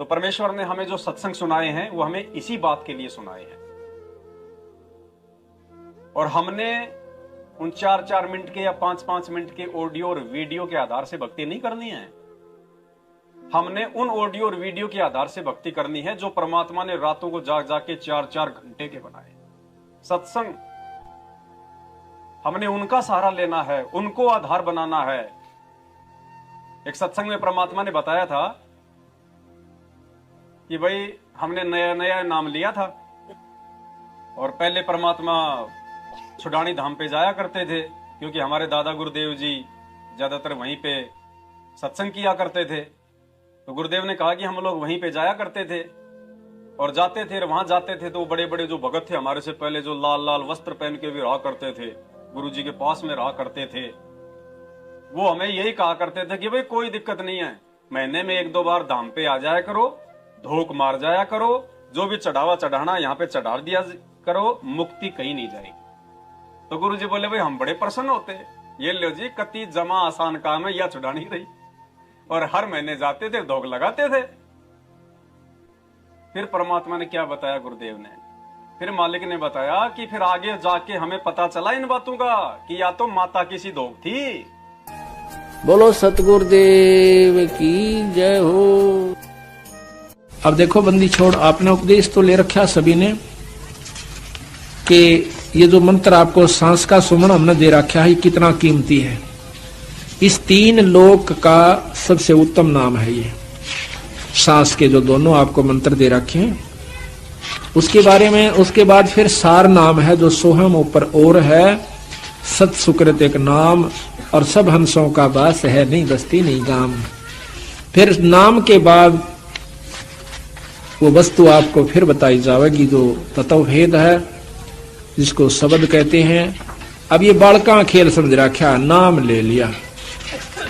तो परमेश्वर ने हमें जो सत्संग सुनाए हैं वो हमें इसी बात के लिए सुनाए हैं। और हमने उन 4-4 मिनट के या 5-5 मिनट के ऑडियो और वीडियो के आधार से भक्ति नहीं करनी है। हमने उन ऑडियो और वीडियो के आधार से भक्ति करनी है जो परमात्मा ने रातों को जाग जाग के 4-4 घंटे के बनाए। सत्संग हमने उनका सहारा लेना है, उनको आधार बनाना है। एक सत्संग में परमात्मा ने बताया था कि भाई हमने नया नया नाम लिया था और पहले परमात्मा छुडानी धाम पे जाया करते थे, क्योंकि हमारे दादा गुरुदेव जी ज्यादातर वहीं पे सत्संग किया करते थे। तो गुरुदेव ने कहा कि हम लोग वहीं पे जाया करते थे और जाते थे, वहां जाते थे तो बड़े बड़े जो भगत थे हमारे से पहले, जो लाल लाल वस्त्र पहन के भी रहा करते थे, गुरु जी के पास में रहा करते थे, वो हमें यही कहा करते थे कि भाई कोई दिक्कत नहीं है, महीने में 1-2 बार धाम पे आ जाया करो, धोख मार जाया करो, जो भी चढ़ावा चढ़ाना यहाँ पे चढ़ा दिया करो, मुक्ति कहीं नहीं जाएगी। तो गुरु जी बोले भाई हम बड़े प्रसन्न होते, ये लो जी कति जमा आसान काम है, या छुड़ा नहीं रही। और हर महीने जाते थे, धोख लगाते थे। फिर परमात्मा ने क्या बताया, गुरुदेव ने, फिर मालिक ने बताया कि फिर आगे जाके हमें पता चला इन बातों का कि या तो माता की सी धोख थी। बोलो सतगुरुदेव की जय हो। अब देखो बंदी छोड़, आपने उपदेश तो ले रखा सभी ने कि ये जो मंत्र आपको सांस का सुमन हमने दे रखा है, कितना कीमती है। इस 3 लोक का सबसे उत्तम नाम है ये सांस के जो दोनों आपको मंत्र दे रखे हैं। उसके बारे में उसके बाद फिर सार नाम है जो सोहम ऊपर और है, सत सुकृत एक नाम, और सब हंसों का बास है, नहीं बस्ती नहीं गाम। फिर नाम के बाद वो वस्तु आपको फिर बताई जाएगी जो तत्व भेद है, जिसको शब्द कहते हैं। अब ये बालका खेल समझ रखा, नाम ले लिया,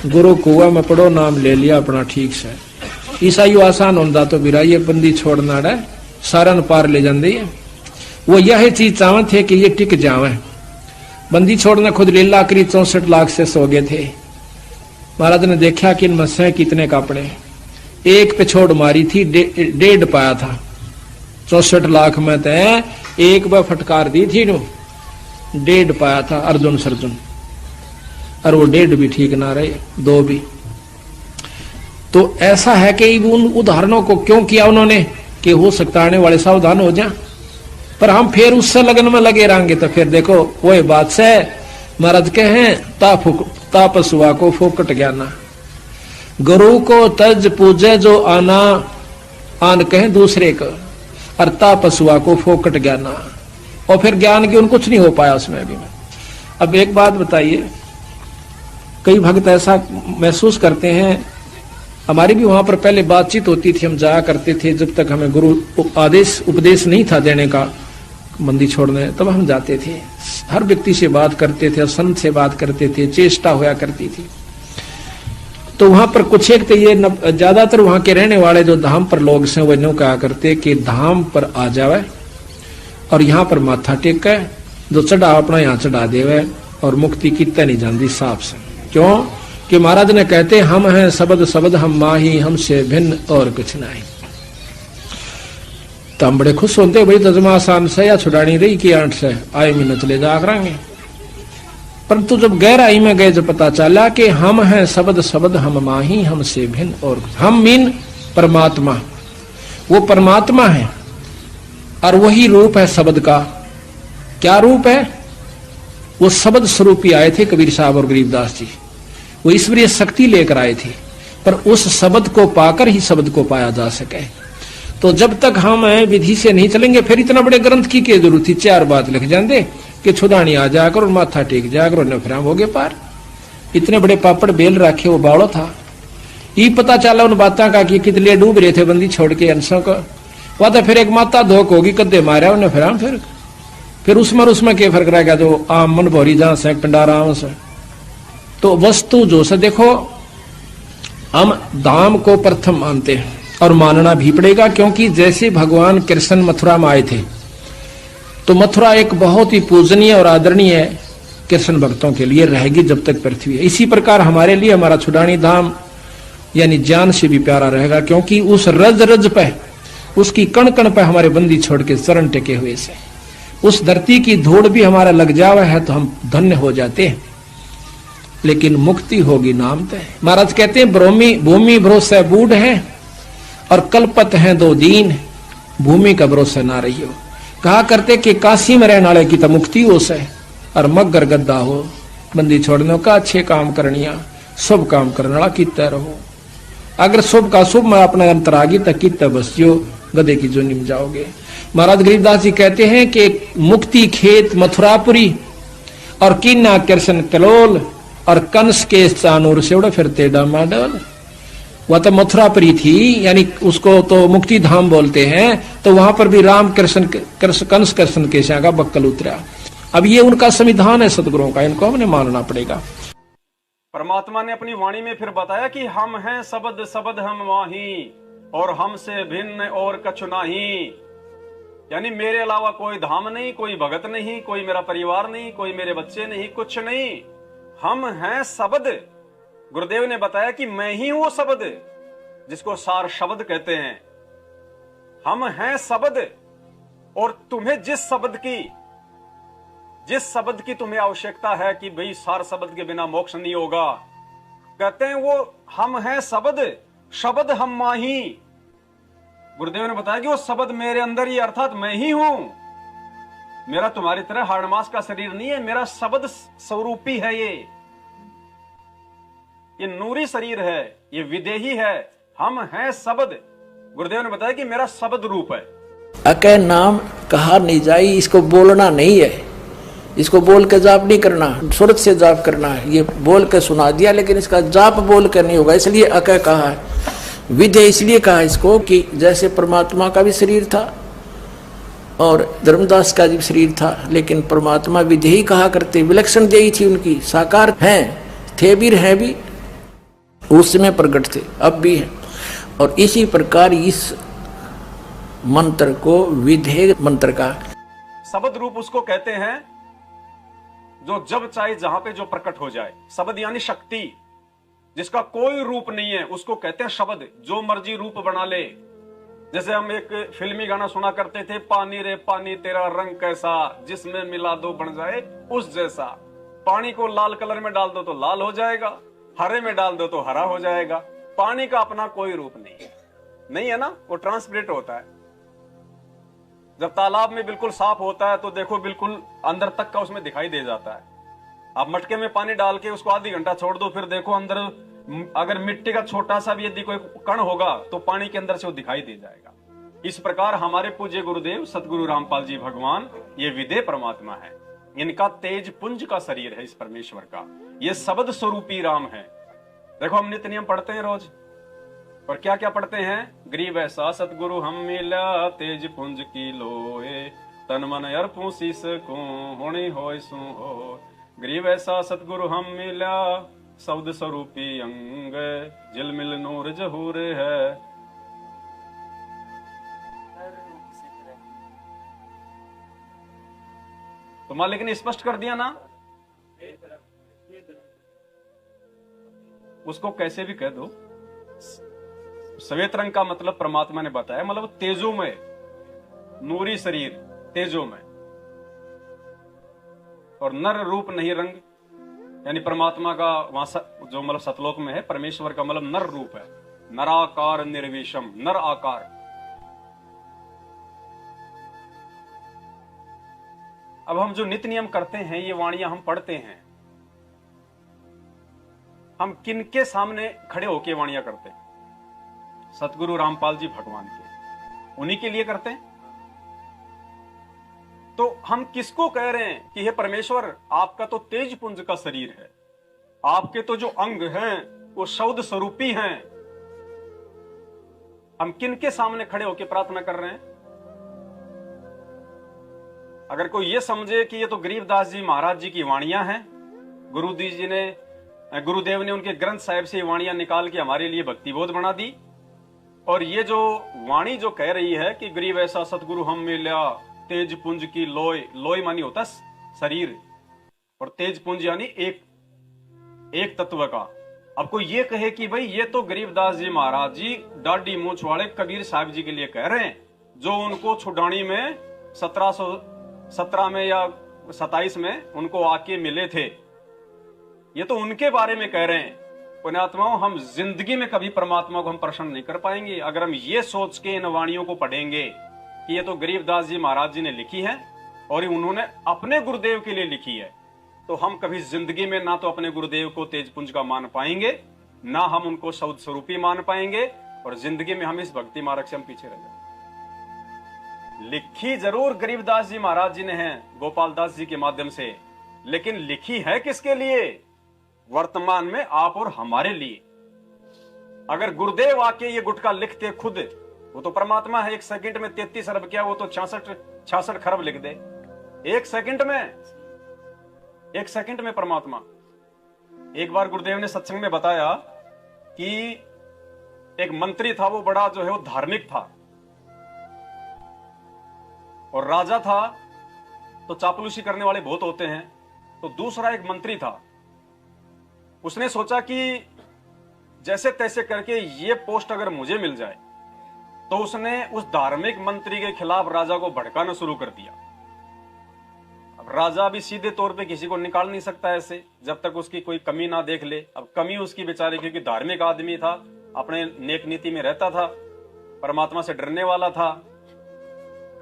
गुरु कुआ में पढ़ो, नाम ले लिया अपना ठीक से। ईसाई आसान होता तो बिरा ये बंदी छोड़ना है, सारन पार ले जाती है। वो यह चीज चाहते थे कि ये टिक जावे। बंदी छोड़ने खुद लीला करी, 64 लाख से सो गए थे। महाराज ने देखा कि इन मस्से कितने कापड़े, एक पे छोड़ मारी थी, 1.5 पाया था। 64 लाख में तय एक बार फटकार दी थी, 1.5 पाया था अर्जुन सर्जुन, और वो 1.5 भी ठीक ना रहे, 2 भी। तो ऐसा है कि उन उदाहरणों को क्यों किया उन्होंने कि हो सकता आने वाले सावधान हो जाए, पर हम फिर उससे लगन में लगे रहेंगे तो फिर देखो वही बात से महाराज के हैं, तापसुआ को फोकट ज्ञाना, गुरु को तज पूजे जो आना, आन कहें दूसरे को, और तापसुआ को फोकट ज्ञाना। और फिर ज्ञान की उन कुछ नहीं हो पाया उसमें भी। अब एक बात बताइए, कई भक्त ऐसा महसूस करते हैं, हमारी भी वहां पर पहले बातचीत होती थी, हम जाया करते थे, जब तक हमें गुरु आदेश उपदेश नहीं था देने का बंदी छोड़ने, तब हम जाते थे, हर व्यक्ति से बात करते थे, संत से बात करते थे, चेष्टा होया करती थी। तो वहां पर कुछ एक तो ये ज्यादातर वहां के रहने वाले जो धाम पर लोग से वो न्यू कहा करते कि धाम पर आ जावे और यहाँ पर माथा टेके, जो चढ़ा अपना यहाँ चढ़ा देवे, और मुक्ति कितने नहीं जानती साफ से। क्यों कि महाराज ने कहते हम हैं शब्द शब्द हम माही, हमसे भिन्न और कुछ नहीं। तो हम बड़े खुश होते भाई तजमा आसान से या छुड़ानी रही कि 8 से आए महीने चले जा करेंगे। परंतु जब गहराई में गए, जब पता चला कि हम हैं शब्द शब्द हम माही, हमसे भिन्न और हम मीन परमात्मा, वो परमात्मा है और वही रूप है शब्द का। क्या रूप है? वो शब्द स्वरूपी आए थे कबीर साहब और गरीबदास जी, वो ईश्वरीय शक्ति लेकर आए थे, पर उस शब्द को पाकर ही शब्द को पाया जा सके। तो जब तक हम विधि से नहीं चलेंगे, फिर इतना बड़े ग्रंथ की क्या जरूरत थी, 4 बात लिख जाते कि छुदानी आ जाकर और माथा टेक जाकर और फिर हम हो गए पार। इतने बड़े पापड़ बेल रखे, वो बावड़ो था। ये पता चला उन बातों का कि कितने डूब रहे थे बंदी छोड़ के अंशों को, वह तो फिर एक माता धोख होगी, कद्दे मारा उन्हें, फिर हम फिर उसमें क्या फर्क रहेगा, जो आम मन भोरी जहां से पिंडारा से। तो वस्तु जो से देखो, हम धाम को प्रथम मानते हैं और मानना भी पड़ेगा, क्योंकि जैसे भगवान कृष्ण मथुरा में आए थे तो मथुरा एक बहुत ही पूजनीय और आदरणीय कृष्ण भक्तों के लिए रहेगी जब तक पृथ्वी है। इसी प्रकार हमारे लिए हमारा छुडानी धाम यानी जान से भी प्यारा रहेगा, क्योंकि उस रज रज पे, उसकी कण कण पे हमारे बंदी छोड़ के चरण टेके हुए से उस धरती की धूड़ भी हमारा लग जावे है तो हम धन्य हो जाते हैं। लेकिन मुक्ति होगी नाम तय। महाराज कहते हैं भूमि भरोसे बूढ़ है और कलपत है दो दीन, भूमि का भरोसा ना रहियो। कहा करते कि काशी में रहने वाले की तो मुक्ति हो से और मगर गद्दा हो, बंदी छोड़ने का अच्छे काम करनिया, शुभ काम करने वाला कितना रहो। अगर शुभ का शुभ में अपना अंतर आगी तक कितना बस जो गधे की जोनी में जाओगे। महाराज गरीबदास जी कहते हैं कि मुक्ति खेत मथुरापुरी और कीना कृष्ण कलोल और कंस के चानूर से उड़ा फिरते डामाडोल। वह तो मथुरापुरी थी, यानी उसको तो मुक्ति धाम बोलते हैं, तो वहां पर भी राम कृष्ण कंस कृष्ण के का बक्कल उतरा। अब ये उनका संविधान है सदगुरुओं का, इनको हमने मानना पड़ेगा। परमात्मा ने अपनी वाणी में फिर बताया कि हम हैं सबद सबद हम वाही और हमसे भिन्न और कछु नहीं। यानी मेरे अलावा कोई धाम नहीं, कोई भगत नहीं, कोई मेरा परिवार नहीं, कोई मेरे बच्चे नहीं, कुछ नहीं। हम हैं शब्द। गुरुदेव ने बताया कि मैं ही हूं वो शब्द जिसको सार शब्द कहते हैं। हम हैं शब्द और तुम्हें जिस शब्द की तुम्हें आवश्यकता है कि भाई सार शब्द के बिना मोक्ष नहीं होगा, कहते हैं वो हम हैं शब्द हम माही। गुरुदेव ने बताया कि वो शब्द मेरे अंदर ही, अर्थात मैं ही हूं। मेरा तुम्हारी तरह हाड़ मास का शरीर नहीं है, मेरा शब्द स्वरूपी है। ये नूरी शरीर है, ये विदेही है। हम हैं शब्द। गुरुदेव ने बताया कि मेरा शब्द रूप है। अके नाम कहा नहीं जाई, इसको बोलना नहीं है, इसको बोल के जाप नहीं करना, सुरत से जाप करना है। ये बोल के सुना दिया लेकिन इसका जाप बोल कर नहीं होगा, इसलिए अके कहा है। विधेय इसलिए कहा इसको कि जैसे परमात्मा का भी शरीर था और धर्मदास का भी शरीर था, लेकिन परमात्मा विधेयी कहा करते, विलक्षण देही थी उनकी, साकार हैं, थे भी हैं भी, उस समय प्रकट थे, अब भी हैं। और इसी प्रकार इस मंत्र को विधेय मंत्र का शब्द रूप उसको कहते हैं जो जब चाहे जहां पे जो प्रकट हो जाए। शब्द यानी शक्ति, जिसका कोई रूप नहीं है, उसको कहते हैं शब्द। जो मर्जी रूप बना ले। जैसे हम एक फिल्मी गाना सुना करते थे, पानी रे पानी तेरा रंग कैसा, जिसमें मिला दो बन जाए उस जैसा। पानी को लाल कलर में डाल दो तो लाल हो जाएगा, हरे में डाल दो तो हरा हो जाएगा। पानी का अपना कोई रूप नहीं है ना, वो ट्रांसपेरेंट होता है। जब तालाब में बिल्कुल साफ होता है तो देखो बिल्कुल अंदर तक का उसमें दिखाई दे जाता है। आप मटके में पानी डाल के उसको आधी घंटा छोड़ दो, फिर देखो अंदर अगर मिट्टी का छोटा सा भी यदि कोई कण होगा तो पानी के अंदर से वो दिखाई दे जाएगा। इस प्रकार हमारे पूज्य गुरुदेव सतगुरु रामपाल जी भगवान ये विदेह परमात्मा है। इनका तेज पुंज का शरीर है इस परमेश्वर का, ये शब्द स्वरूपी राम है। देखो हम नित्य नियम पढ़ते हैं रोज, और क्या क्या पढ़ते हैं? गरीब ऐसा सतगुरु हम मिला, तेज पुंज की लोए, तन मन अर्पू शीस को होनी होय सु हो। गरीब ऐसा सतगुरु हम मिला, शब्द स्वरूपी अंग, झिलमिल नूर जहूर है। तो मालिक ने स्पष्ट कर दिया ना, उसको कैसे भी कह दो। श्वेत रंग का मतलब परमात्मा ने बताया, मतलब तेजोमय, नूरी शरीर तेजोमय, और नर रूप नहीं रंग, यानी परमात्मा का वहां जो मतलब सतलोक में है, परमेश्वर का मतलब नर रूप है, नराकार निर्विषम, नर आकार। अब हम जो नित्य नियम करते हैं, ये वाणियां हम पढ़ते हैं, हम किनके सामने खड़े होके वाणियां करते हैं? सतगुरु रामपाल जी भगवान के, उन्हीं के लिए करते हैं। तो हम किसको कह रहे हैं कि हे परमेश्वर, आपका तो तेज पुंज का शरीर है, आपके तो जो अंग हैं वो शब्द स्वरूपी हैं। हम किनके सामने खड़े होकर प्रार्थना कर रहे हैं? अगर कोई ये समझे कि ये तो गरीबदास जी महाराज जी की वाणियां हैं, गुरुदेव ने उनके ग्रंथ साहिब से वाणियां निकाल के हमारे लिए भक्तिबोध बना दी, और ये जो वाणी जो कह रही है कि गरीब ऐसा सतगुरु हम मिला, तेज पुंज की लोय, लोय मानी होता शरीर, और तेज पुंज यानी एक तत्व का, अब कोई ये कहे कि भाई ये तो गरीबदास जी महाराज जी दाढ़ी मूंछ वाले कबीर साहब जी के लिए कह रहे हैं, जो उनको छुडानी में 1717 में या 27 में उनको आके मिले थे, ये तो उनके बारे में कह रहे हैं। पुण्यात्माओं, हम जिंदगी में कभी परमात्मा को हम प्रसन्न नहीं कर पाएंगे अगर हम ये सोच के इन वाणियों को पढ़ेंगे कि ये तो गरीबदास जी महाराज जी ने लिखी है और उन्होंने अपने गुरुदेव के लिए लिखी है। तो हम कभी जिंदगी में ना तो अपने गुरुदेव को तेजपुंज का मान पाएंगे, ना हम उनको सौद स्वरूपी मान पाएंगे, और जिंदगी में हम इस भक्ति मार्ग से हम पीछे रह जाएंगे। लिखी जरूर गरीबदास जी महाराज जी ने है गोपाल दास जी के माध्यम से, लेकिन लिखी है किसके लिए? वर्तमान में आप और हमारे लिए। अगर गुरुदेव आके ये गुटका लिखते खुद, वो तो परमात्मा है, 1 सेकंड में 33 अरब क्या, वो तो 66 खरब लिख दे 1 सेकंड में। 1 सेकंड में परमात्मा। एक बार गुरुदेव ने सत्संग में बताया कि एक मंत्री था, वो बड़ा जो है वो धार्मिक था, और राजा था तो चापलूसी करने वाले बहुत होते हैं। तो दूसरा एक मंत्री था, उसने सोचा कि जैसे तैसे करके ये पोस्ट अगर मुझे मिल जाए, तो उसने उस धार्मिक मंत्री के खिलाफ राजा को भड़काना शुरू कर दिया। अब राजा भी सीधे तौर पे किसी को निकाल नहीं सकता ऐसे, जब तक उसकी कोई कमी ना देख ले। अब कमी उसकी बेचारे, क्योंकि धार्मिक आदमी था, अपने नेक नीति में रहता था, परमात्मा से डरने वाला था,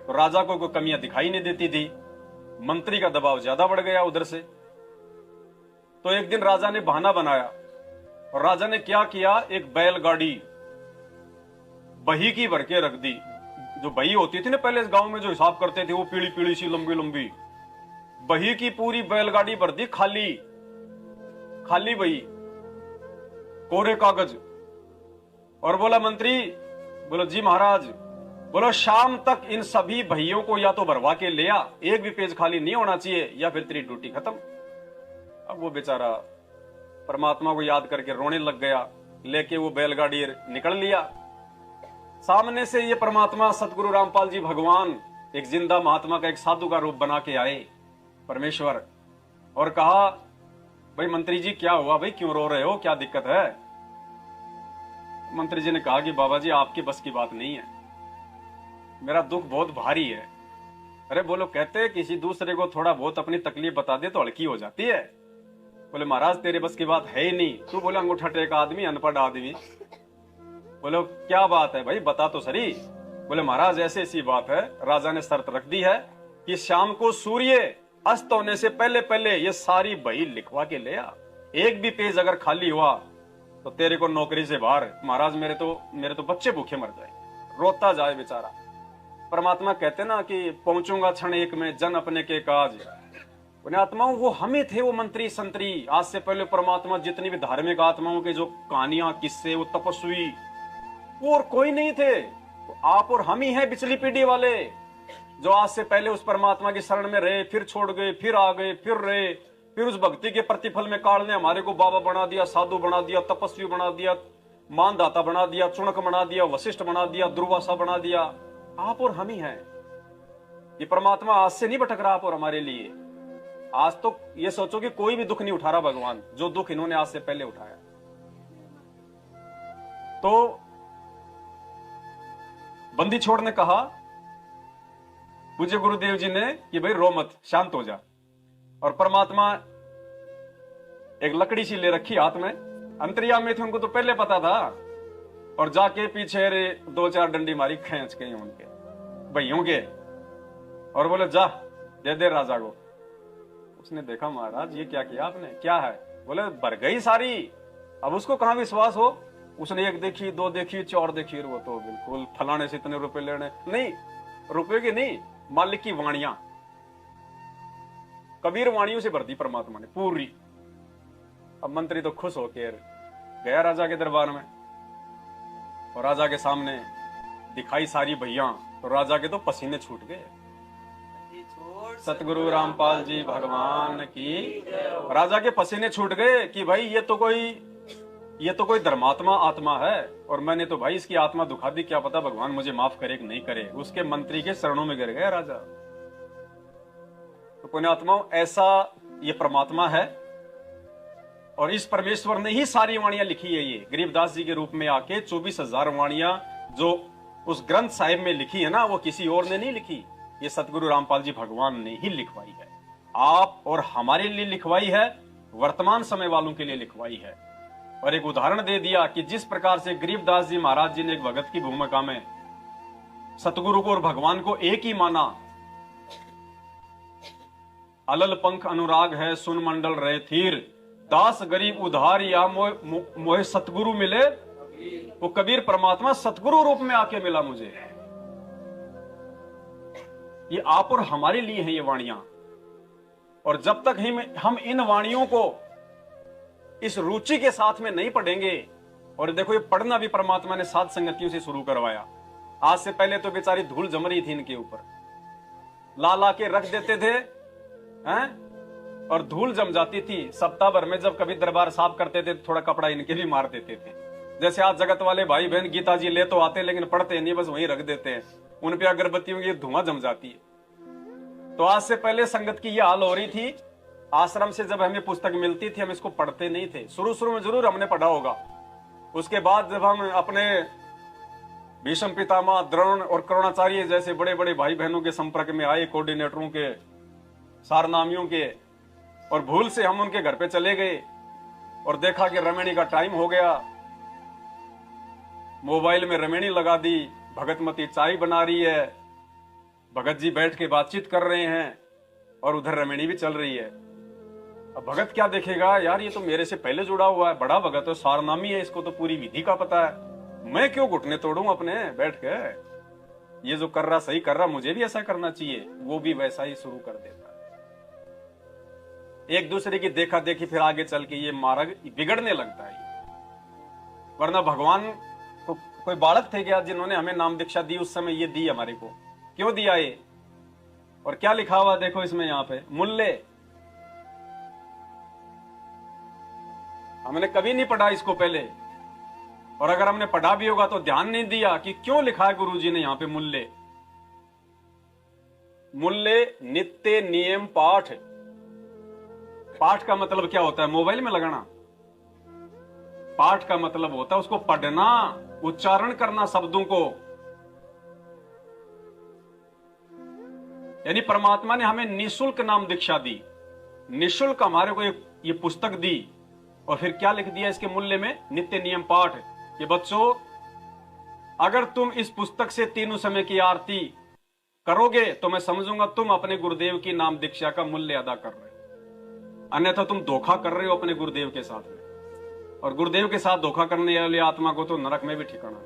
तो राजा को कोई कमियां दिखाई नहीं देती थी। मंत्री का दबाव ज्यादा बढ़ गया उधर से। तो एक दिन राजा ने बहाना बनाया, और राजा ने क्या किया, एक बैलगाड़ी बही की भर के रख दी। जो बही होती थी ना पहले इस गांव में, जो हिसाब करते थे, वो पीली पीली सी लंबी लंबी बही की पूरी बैलगाड़ी भर दी, खाली खाली बही, कोरे कागज। और बोला मंत्री, बोलो जी महाराज, बोलो शाम तक इन सभी बहियों को या तो भरवा के ले आ, एक भी पेज खाली नहीं होना चाहिए, या फिर तेरी ड्यूटी खत्म। अब वो बेचारा परमात्मा को याद करके रोने लग गया, लेके वो बैलगाड़ी निकल लिया। सामने से ये परमात्मा सतगुरु रामपाल जी भगवान एक जिंदा महात्मा का, एक साधु का रूप बना के आए परमेश्वर, और कहा, भाई मंत्री जी क्या हुआ, भाई क्यों रो रहे हो, क्या दिक्कत है? मंत्री जी ने कहा कि बाबा जी आपकी बस की बात नहीं है, मेरा दुख बहुत भारी है। अरे बोलो, कहते किसी दूसरे को थोड़ा बहुत अपनी तकलीफ बता दे तो हल्की हो जाती है। बोले महाराज तेरे बस की बात है ही नहीं, तू बोले अंगूठा टेक आदमी, अनपढ़ आदमी। बोलो क्या बात है भाई, बता तो सही। बोले महाराज ऐसी ऐसी बात है, राजा ने शर्त रख दी है कि शाम को सूर्य अस्त होने से पहले पहले ये सारी बही लिखवा के ले आ, एक भी पेज अगर खाली हुआ तो तेरे को नौकरी से बाहर। महाराज मेरे तो बच्चे भूखे मर जाए। रोता जाए बेचारा। परमात्मा कहते ना कि पहुंचूंगा क्षण एक में जन अपने के काज। पुण्यात्माओं, वो हम ही थे, वो मंत्री संतरी। आज से पहले परमात्मा जितनी भी धार्मिक आत्माओं के जो कहानियां, किस्से, वो तपस्वी, वो और कोई नहीं थे। तो आप और हम ही हैं पिछली पीढ़ी वाले, जो आज से पहले उस परमात्मा की शरण में रहे, फिर छोड़ गए, फिर आ गए, फिर रहे, फिर उस भक्ति के प्रतिफल में काल ने हमारे को बाबा बना दिया, साधु बना दिया, तपस्वी बना दिया, मानदाता बना दिया, चुनक बना दिया, वशिष्ठ बना दिया, दुर्वासा बना दिया। आप और हम ही हैं। ये परमात्मा आज से नहीं भटक रहा आप और हमारे लिए। आज तो ये सोचो कि कोई भी दुख नहीं उठा रहा भगवान, जो दुख इन्होंने आज से पहले उठाया। तो बंदी छोड़ ने कहा पूज्य गुरुदेव जी ने कि भाई रो मत, शांत हो जा। और परमात्मा एक लकड़ी सी ले रखी हाथ में, अंतर्यामी में थे, उनको तो पहले पता था, और जाके पीछे रे 2-4 डंडी मारी, खींच के उनके भैयों के, और बोले जा दे दे राजा को। उसने देखा महाराज ये क्या किया आपने, क्या है? बोले भर गई सारी, अब उसको कहां विश्वास हो। उसने 1 देखी, 2 देखी, 4 देखी, वो तो बिल्कुल फलाने से इतने रुपए लेने, नहीं रुपए की नहीं, मालिक की वाणियां, कबीर वाणियों से भर दी परमात्मा ने पूरी। अब मंत्री तो खुश होकर गया राजा के दरबार में, और राजा के सामने दिखाई सारी भैया, तो राजा के तो पसीने छूट गए। सतगुरु रामपाल जी भगवान की, राजा के पसीने छूट गए कि भाई ये तो कोई धर्मात्मा आत्मा है, और मैंने तो भाई इसकी आत्मा दुखा दी, क्या पता भगवान मुझे माफ करे कि नहीं करे। उसके मंत्री के शरणों में गिर गया राजा। तो पुण्यात्माओं, ऐसा ये परमात्मा है, और इस परमेश्वर ने ही सारी वाणियां लिखी है। ये गरीबदास जी के रूप में आके 24,000 वाणियां जो उस ग्रंथ साहिब में लिखी है ना, वो किसी और ने नहीं लिखी, ये सतगुरु रामपाल जी भगवान ने ही लिखवाई है। आप और हमारे लिए लिखवाई है, वर्तमान समय वालों के लिए लिखवाई है। और एक उदाहरण दे दिया कि जिस प्रकार से गरीबदास जी महाराज जी ने एक भगत की भूमिका में सतगुरु को और भगवान को एक ही माना। अलल पंख अनुराग है सुन मंडल रहे थीर, दास गरीब उधार या मोहे सतगुरु मिले। वो कबीर परमात्मा सतगुरु रूप में आके मिला मुझे। ये आप और हमारे लिए है ये वाणियां। और जब तक हम इन वाणियों को इस रुचि के साथ में नहीं पढ़ेंगे, और देखो ये पढ़ना भी परमात्मा ने साध संगतियों से शुरू करवाया। आज से पहले तो बेचारी धूल जम रही थी इनके ऊपर, ला ला के रख देते थे हैं, और धूल जम जाती थी। सप्ताह भर में जब कभी दरबार साफ करते थे थोड़ा कपड़ा इनके भी मार देते थे। जैसे आज जगत वाले भाई बहन गीता जी ले तो आते लेकिन पढ़ते नहीं, बस वहीं रख देते हैं। उन पे अगरबत्तियों की धुआं जम जाती है। तो आज से पहले संगत की यह हाल हो रही थी। आश्रम से जब हमें पुस्तक मिलती थी हम इसको पढ़ते नहीं थे। शुरू में जरूर हमने पढ़ा होगा। उसके बाद जब हम अपने भीष्म पितामह, द्रोण और करुणाचार्य जैसे बड़े बड़े भाई बहनों के संपर्क में आए, कोऑर्डिनेटरों के, सारनामियों के, और भूल से हम उनके घर पे चले गए और देखा कि रमेणी का टाइम हो गया। मोबाइल में रमेणी लगा दी, भगतमती चाय बना रही है, भगत जी बैठ के बातचीत कर रहे हैं और उधर रमेणी भी चल रही है। अब भगत क्या देखेगा, यार ये तो मेरे से पहले जुड़ा हुआ है, बड़ा भगत है, सारनामी है, इसको तो पूरी विधि का पता है, मैं क्यों घुटने तोड़ूं अपने बैठ के। ये जो कर रहा सही कर रहा, मुझे भी ऐसा करना चाहिए। वो भी वैसा ही शुरू कर देता है। एक दूसरे की देखा देखी फिर आगे चल के ये मार्ग बिगड़ने लगता है। वरना भगवान को कोई बालक थे क्या जिन्होंने हमें नाम दीक्षा दी उस समय? ये दी हमारे को, क्यों दिया ये? और क्या लिखा हुआ देखो इसमें, यहाँ पे मूल्य। हमने कभी नहीं पढ़ा इसको पहले, और अगर हमने पढ़ा भी होगा तो ध्यान नहीं दिया कि क्यों लिखा है गुरुजी ने यहाँ पे मूल्य। मूल्य नित्य नियम पाठ। पाठ का मतलब क्या होता है? मोबाइल में लगाना। पाठ का मतलब होता है उसको पढ़ना, उच्चारण करना शब्दों को। यानी परमात्मा ने हमें निःशुल्क नाम दीक्षा दी, निःशुल्क हमारे को ये पुस्तक दी, और फिर क्या लिख दिया इसके मूल्य में? नित्य नियम पाठ। कि बच्चों अगर तुम इस पुस्तक से तीनों समय की आरती करोगे तो मैं समझूंगा तुम अपने गुरुदेव की नाम दीक्षा का मूल्य अदा कर रहे हो, अन्यथा तुम धोखा कर रहे हो अपने गुरुदेव के साथ में। और गुरुदेव के साथ धोखा करने वाली आत्मा को तो नरक में भी ठिकाना।